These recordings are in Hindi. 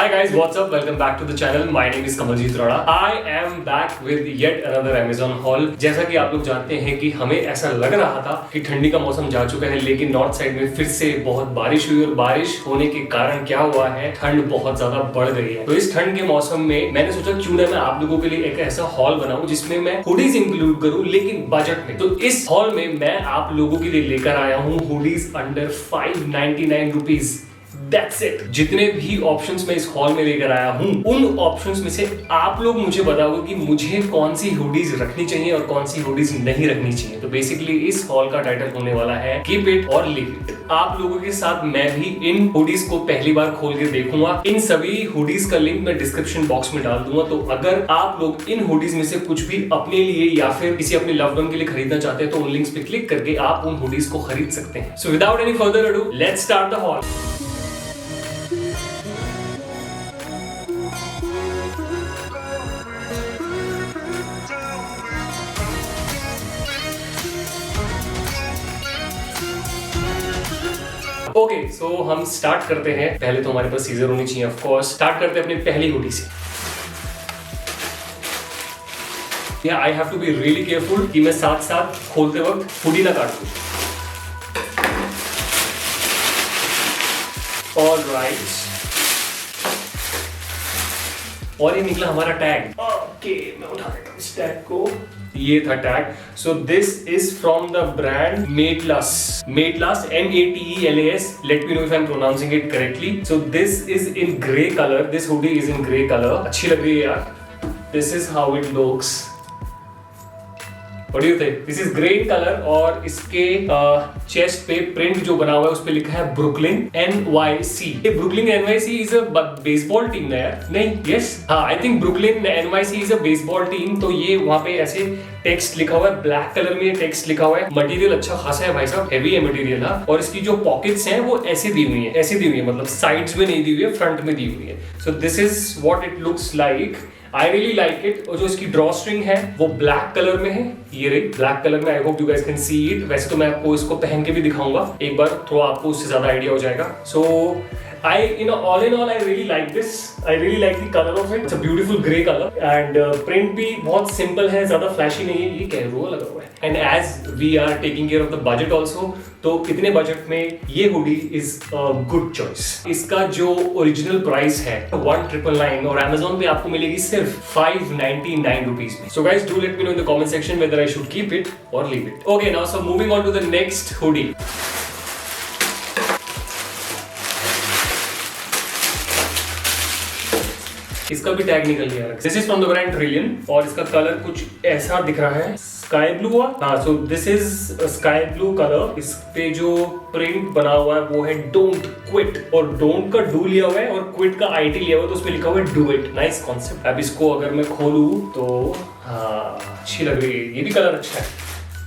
Hi guys, what's up? Welcome back to the channel. My name is Kamaljeet Rana. I am back with yet another Amazon haul. जैसा कि आप लोग जानते हैं कि हमें ऐसा लग रहा था कि ठंडी का मौसम जा चुका है, लेकिन नॉर्थ साइड में फिर से बहुत बारिश हुई और बारिश होने के कारण क्या हुआ है, ठंड बहुत ज्यादा बढ़ गई है। तो इस ठंड के मौसम में मैंने सोचा क्यों ना मैं आप लोगों के लिए एक ऐसा हॉल बनाऊं जिसमें मैं हुडीज इंक्लूड करूं, लेकिन बजट में। तो इस हॉल में मैं आप लोगों के लिए लेकर आया हूं hoodies under 599 rupees. That's it. जितने भी ऑप्शंस मैं इस हॉल में लेकर आया हूं, उन ऑप्शंस में से आप लोग मुझे बताओगे कि मुझे कौन सी हुडीज रखनी चाहिए और कौन सी हुडीज नहीं रखनी चाहिए। तो बेसिकली इस हॉल का टाइटल होने वाला है कीप इट और लीव इट। आप लोगों के साथ मैं भी इन हुडीज को पहली बार खोल के देखूंगा। इन सभी हुडीज का लिंक मैं डिस्क्रिप्शन बॉक्स में डाल दूंगा। तो अगर आप लोग इन हुडीज में से कुछ भी अपने लिए या फिर किसी अपने लव्ड वन के लिए खरीदना चाहते हैं तो उन लिंक्स पे क्लिक करके आप उन हुडीज को खरीद सकते हैं। So without any further ado, let's start the haul. Okay, so हम स्टार्ट करते हैं। पहले तो हमारे पास सीजर होनी चाहिए ऑफ कोर्स। स्टार्ट करते हैं अपनी पहली हुडी से। या I have to be really careful कि मैं साथ साथ खोलते वक्त हुडी ना काट दूं। ऑलराइट, और ये निकला हमारा टैग। ओके, मैं उठा लेता हूं इस टैग को। ये था tag. So this is from the brand Metelas. Metelas, METELAS. Let me know if I'm pronouncing it correctly. So this is in grey color. This hoodie is in grey color. अच्छी लग रही है यार। This is how it looks. What do you think? This is grey color और इसके चेस्ट पे प्रिंट जो बना हुआ है उस पे लिखा है ब्रुकलिन NYC। ये Brooklyn NYC is a baseball team ना यार? नहीं, यस, हाँ, I think Brooklyn NYC is a baseball team. तो ये वहाँ पे ऐसे टेक्स्ट लिखा हुआ है, ब्लैक कलर में टेक्स्ट लिखा हुआ है। मटेरियल अच्छा खासा है भाई साहब, हेवी है मटेरियल। हाँ, और इसकी जो पॉकेट्स हैं वो ऐसे दी हुई है, ऐसे दी हुई है, मतलब साइड्स में नहीं दी हुई है, फ्रंट में दी हुई है। सो this is what it looks like. I really like it. और जो इसकी ड्रॉ स्ट्रिंग है वो ब्लैक कलर में है। ये रही ब्लैक कलर में। I hope you guys can see it. वैसे तो मैं आपको इसको पहन के भी दिखाऊंगा एक बार, तो आपको उससे ज्यादा आइडिया हो जाएगा। सो all in all, I really like this. I really like the color of it. It's a beautiful grey color and print भी बहुत simple है, ज़्यादा flashy नहीं है। ये कैरुआ लगा हुआ है। And as we are taking care of the budget also, तो इतने बजट में ये hoodie is a good choice. इसका जो ओरिजिनल प्राइस है 1999 और Amazon पे आपको मिलेगी सिर्फ 599 रुपीज में। So guys, do let me know in the comment section whether I should keep it or leave it. Okay, now so moving on to the next hoodie. इसका भी टैग निकल गया। This is from the brand trillion और इसका कलर कुछ ऐसा दिख रहा है, स्काई ब्लू। हाँ, सो this is sky blue colour. इस पे जो प्रिंट बना हुआ है वो है डोंट क्विट, और डोंट का डू लिया हुआ है और क्विट का IT लिया हुआ है, तो उसमें लिखा हुआ है डू इट। Nice concept. अब इसको अगर मैं खोलूं तो हाँ, अच्छी लग रही है। ये भी कलर अच्छा है।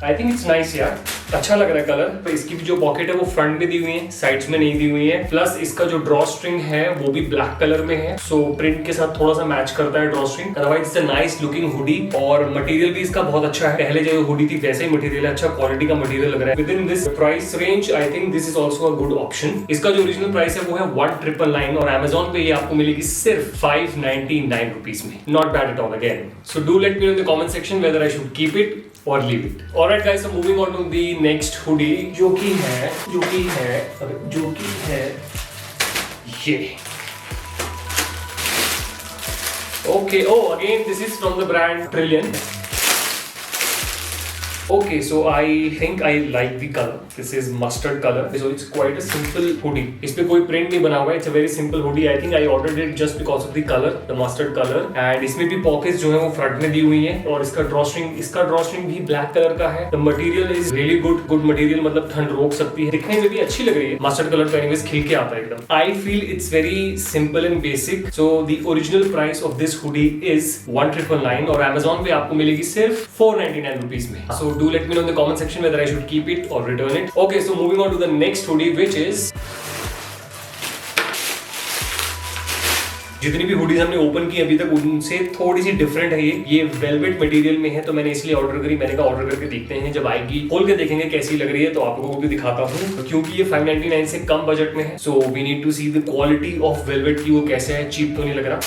आई थिंक इट्स नाइस यार, अच्छा लग रहा है कलर। तो इसकी भी जो पॉकेट है वो फ्रंट में दी हुई है, साइड्स में नहीं दी हुई है। प्लस इसका जो ड्रॉ स्ट्रिंग है वो भी ब्लैक कलर में है, सो प्रिंट के साथ थोड़ा सा मैच करता है draw string. Otherwise it's a nice looking hoodie और मटेरियल भी इसका बहुत अच्छा है। पहले जो हुडी थी वैसे ही मटेरियल है, अच्छा क्वालिटी का मटेरियल लग रहा है। With in this price range I think this is also a good option. इसका जो ओरिजिनल प्राइस है वो है 1999 और Amazon पे ये आपको मिलेगी सिर्फ 599 रुपीज में। Not bad at all again. So do let me know in the comment section whether I should keep it और leave it. Alright guys, so moving on to the next hoodie जो कि है ये। Okay, again this is from the brand Trillion. Okay, so I think I like the color. This is mustard color. So it's quite a simple hoodie. इस पे कोई print नहीं बना हुआ है. It's a very simple hoodie. I think I ordered it just because of the color, the mustard color. And इसमें भी pockets जो है वो front में दी हुई हैं और इसका drawstring भी black color का है. The material is really good material, मतलब ठंड रोक सकती है. दिखने में भी अच्छी लग रही है. Mustard color तो anyways खिल के आता है एकदम. I feel it's very simple and basic. So the original price of this hoodie is 1999 और Amazon पे आपको मिलेगी सिर्फ 499 रुपीज में. So do let me know in the comment section whether I should keep it or return it. Okay, so moving on to the next hoodie, which is जितनी भी हुडीज हमने ओपन की अभी तक उनसे थोड़ी सी डिफरेंट है ये वेलवेट मटेरियल में है, तो मैंने इसलिए ऑर्डर करी। मैंने कहा ऑर्डर करके देखते हैं, जब आएगी खोल के देखेंगे कैसी लग रही है, तो आप लोगों को भी दिखाता हूँ। क्योंकि ये 599 से कम बजट में है, so we need to see the quality of velvet की वो कैसे है, चीप तो नहीं लग रहा।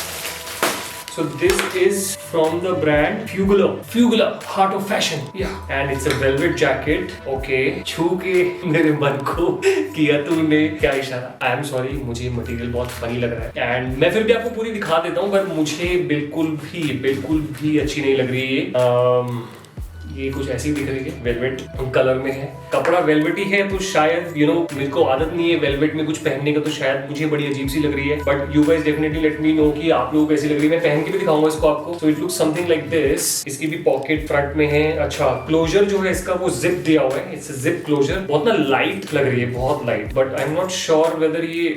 So this is from the brand Fugula, Heart of Fashion. Yeah. And it's a velvet jacket. Okay. छू के मेरे मन को किया तूने क्या इशारा। I am sorry, मुझे मटेरियल बहुत फनी लग रहा है एंड मैं फिर भी आपको पूरी दिखा देता हूँ, पर मुझे बिल्कुल भी अच्छी नहीं लग रही है। ये कुछ ऐसी दिख रही है, वेलवेट कलर में है, कपड़ा वेलवेटी है, तो शायद मेरे को आदत नहीं है वेलवेट में कुछ पहनने का, तो शायद मुझे बड़ी अजीब सी लग रही है। But you guys definitely let me no कि आप लोगों को कैसी लग रही है। मैं पहन के भी दिखाऊंगा इसको आपको। So it looks something like this. इसकी भी पॉकेट फ्रंट में है। अच्छा, क्लोजर जो है इसका वो जिप दिया हुआ है, इट्स जिप क्लोजर। बहुत ना लाइट लग रही है, बहुत light, but I am not sure whether ये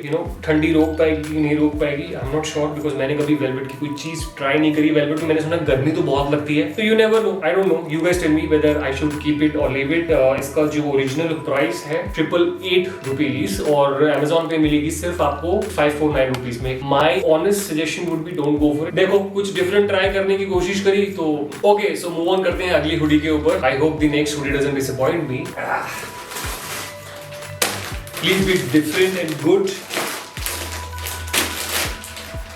ठंडी रोक पाएगी नहीं रोक पाएगी। I am not sure because मैंने कभी वेलवेट की कोई चीज ट्राई नहीं करी। वेलवेट में मैंने सुना गर्मी तो बहुत लगती है, तो you never know, I don't know, you guys tell me whether I should keep it और लीव इट। इसका जो ओरिजिनल प्राइस है 888 रुपीज और Amazon पे मिलेगी सिर्फ आपको 549 रुपीज में। My honest suggestion would be don't go for it. देखो कुछ डिफरेंट ट्राई करने की कोशिश करी तो ओके। सो मूव ऑन करते हैं अगली हुडी के ऊपर। I hope the next hoodie doesn't disappoint me. Please be different and good.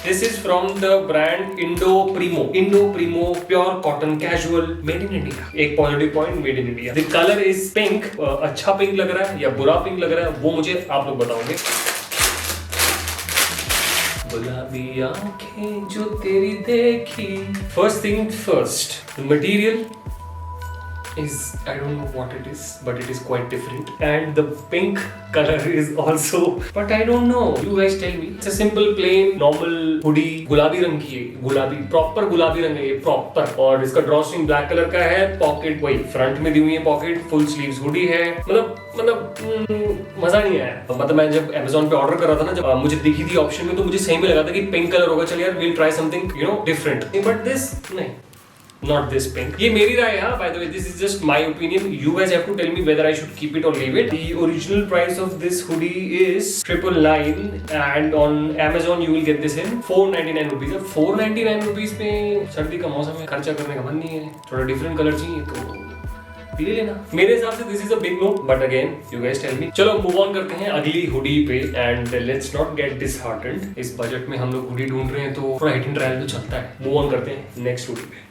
This is from the brand Indo Primo pure cotton casual made in India। एक positive point, made in India। The color is pink। अच्छा पिंक लग रहा है या बुरा पिंक लग रहा है वो मुझे आप लोग बताओगे। गुलाबी आंखें जो तेरी देखी। First thing first, the material is, I don't know what it is, but it is quite different, and the pink color is also, but I don't know, you guys tell me। It's a simple plain normal hoodie, गुलाबी रंग की है, गुलाबी प्रॉपर गुलाबी रंग है ये प्रॉपर, और इसका ड्रॉ स्ट्रिंग ब्लैक कलर का है। पॉकेट वही फ्रंट में दी हुई है पॉकेट, फुल स्लीव्स हुडी है। मतलब मजा नहीं आया। मतलब मैं जब Amazon पे ऑर्डर कर रहा था ना, जब मुझे दिखी थी ऑप्शन में, तो मुझे सही में लगा था कि पिंक कलर होगा, चल यार we'll try something different, but this नहीं, not this pink। ये मेरी राय है, by the way, this is just my opinion। You guys have to tell me whether I should keep it or leave it। The original price of this hoodie is 999 and on Amazon you will get this in 499 rupees। अब 499 rupees में सर्दी का मौसम में खर्चा करने का मन नहीं है, थोड़ा डिफरेंट कलर चाहिए तो ले लेना। मेरे हिसाब से this is a big no, but again you guys tell me. चलो मूव ऑन करते हैं अगली हुडी पे and let's not get disheartened. इस बजट में हम लोग हुडी ढूंढ रहे हैं तो थोड़ा हिट एंड ट्रायल तो चलता है। मूव ऑन करते हैं नेक्स्ट हुडी पे।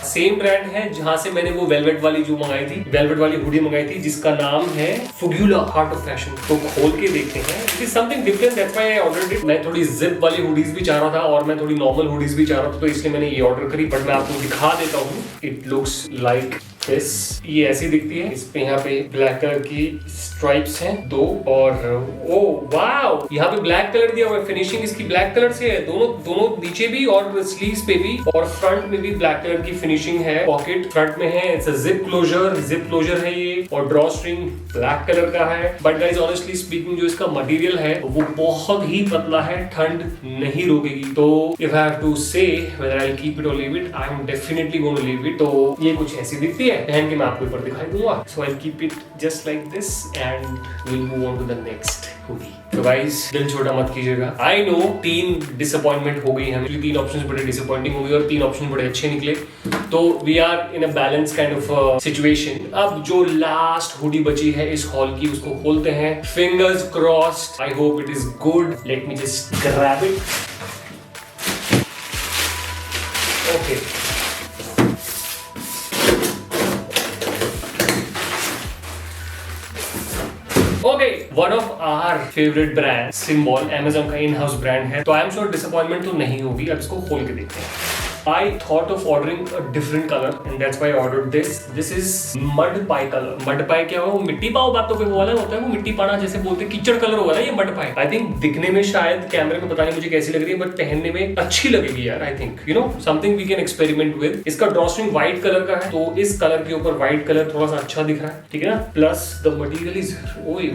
सेम ब्रांड है जहां से मैंने वो वेलवेट वाली जो मंगाई थी, वेलवेट वाली हुडी मंगाई थी, जिसका नाम है फुग्यूला हार्ट ऑफ फैशन। तो खोल के देखते हैं। It is something different, that's why I ordered it. मैं थोड़ी जिप वाली हुडीज भी चाह रहा था और मैं थोड़ी नॉर्मल हुडीज भी चाह रहा था, तो इसलिए मैंने ये ऑर्डर करी। बट मैं आपको दिखा देता हूँ। It looks like this. ये ऐसी दिखती है। इस पे यहाँ पे ब्लैक कलर की स्ट्राइप्स हैं 2 और ओ वाव, यहाँ पे ब्लैक कलर दिया हुआ है। फिनिशिंग इसकी ब्लैक कलर से है, दोनों नीचे भी और स्लीव्स पे भी, और फ्रंट में भी ब्लैक कलर की फिनिशिंग है। पॉकेट फ्रंट में है। इट्स अ जिप क्लोजर है ये, और ड्रॉ स्ट्रिंग ब्लैक कलर का है। बट गाइस ऑनेस्टली स्पीकिंग जो इसका मटेरियल है वो बहुत ही पतला है, ठंड नहीं रोकेगी। तो if I have to say whether I will keep it और leave it, I am definitely going to leave it. तो ये कुछ ऐसी दिखती है, पहन के मैं आपको ऊपर दिखाई दूंगा। So I will keep it just like this and we will move on to the next hoodie. तो गाइस दिल छोटा मत कीजिएगा। आई नो 3 डिसअपॉइंटमेंट हो गई हमें, 3 ऑप्शंस बड़े डिसअपॉइंटिंग हो गए और 3 ऑप्शन बड़े अच्छे निकले। तो we are in a balance kind of situation. अब जो लास्ट हुडी बची है इस हॉल की, उसको खोलते हैं। Fingers crossed, I hope it is good. Let me just grab it. Okay, okay, one of our favourite brand symbol, Amazon का इन हाउस ब्रांड है, तो आई एम श्योर डिसअपॉइंटमेंट तो नहीं होगी। अब इसको खोल के देखते हैं। I thought of ordering a different color and that's why I ordered this. This is mud pie color. Mud pie क्या हुआ? वो मिट्टी पाव बातों पे वो वाला होता है, वो मिट्टी पाना जैसे बोलते हैं, कीचड़ कलर होगा ना ये मड पाई। आई थिंक दिखने में शायद कैमरे में पता नहीं मुझे कैसी लग रही है, बट पहनने में अच्छी लगेगी यार। I think something we can experiment with. इसका ड्रॉ स्ट्रिंग व्हाइट कलर का है, तो इस कलर के ऊपर व्हाइट कलर थोड़ा सा अच्छा दिख रहा है, ठीक है ना। प्लस द मटेरियल इज ओए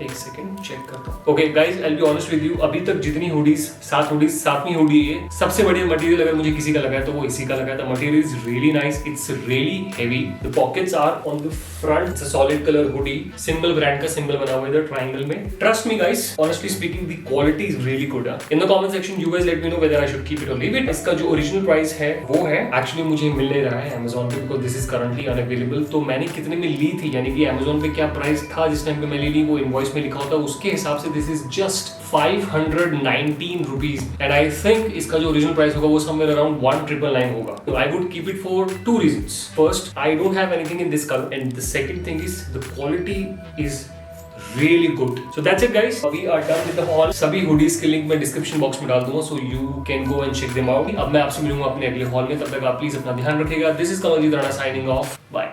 एक सेकंड चेक करता हूँ। Okay guys, I will be honest with you, अभी तक जितनी हुडीज, 7 हुडीज, 7वीं हुडी है, सबसे बढ़िया मटेरियल अगर मुझे किसी का लगा है तो वो इसी का लगा है। The material is really nice, it's really heavy, the pockets are on the front, it's a solid colour hoodie, symbol brand का सिंबल बना हुआ है इधर ट्रायंगल में। Trust me guys, honestly speaking the quality is really good. In the comment section you guys let me know whether I should keep it और लीव इट। इसका जो ओरिजिनल प्राइस है वो है, एक्चुअली मुझे मिल नहीं रहा है Amazon पे because this is currently unavailable. तो मैंने कितने में ली थी, यानी कि Amazon पे क्या प्राइस था जिस टाइम पे मैंने ली, वो इनवॉइस में लिखा होता है, उसके हिसाब से this is just 519 rupees and I think इसका जो ओरिजिनल प्राइस होगा वो समवेयर अराउंड 1999 होगा। तो I would keep it for 2 reasons. First, I don't have anything in this color and the second thing is the quality is really good. So that's it guys, we are done with the haul. सभी हुडीज के लिंक मैं डिस्क्रिप्शन बॉक्स में डाल दूंगा, so you can go and check them out. अब मैं आपसे मिलूंगा अपने अगले हॉल में, तब तक आप प्लीज अपना ध्यान रखिएगा। This is Kamaljeet Rana signing off. Bye.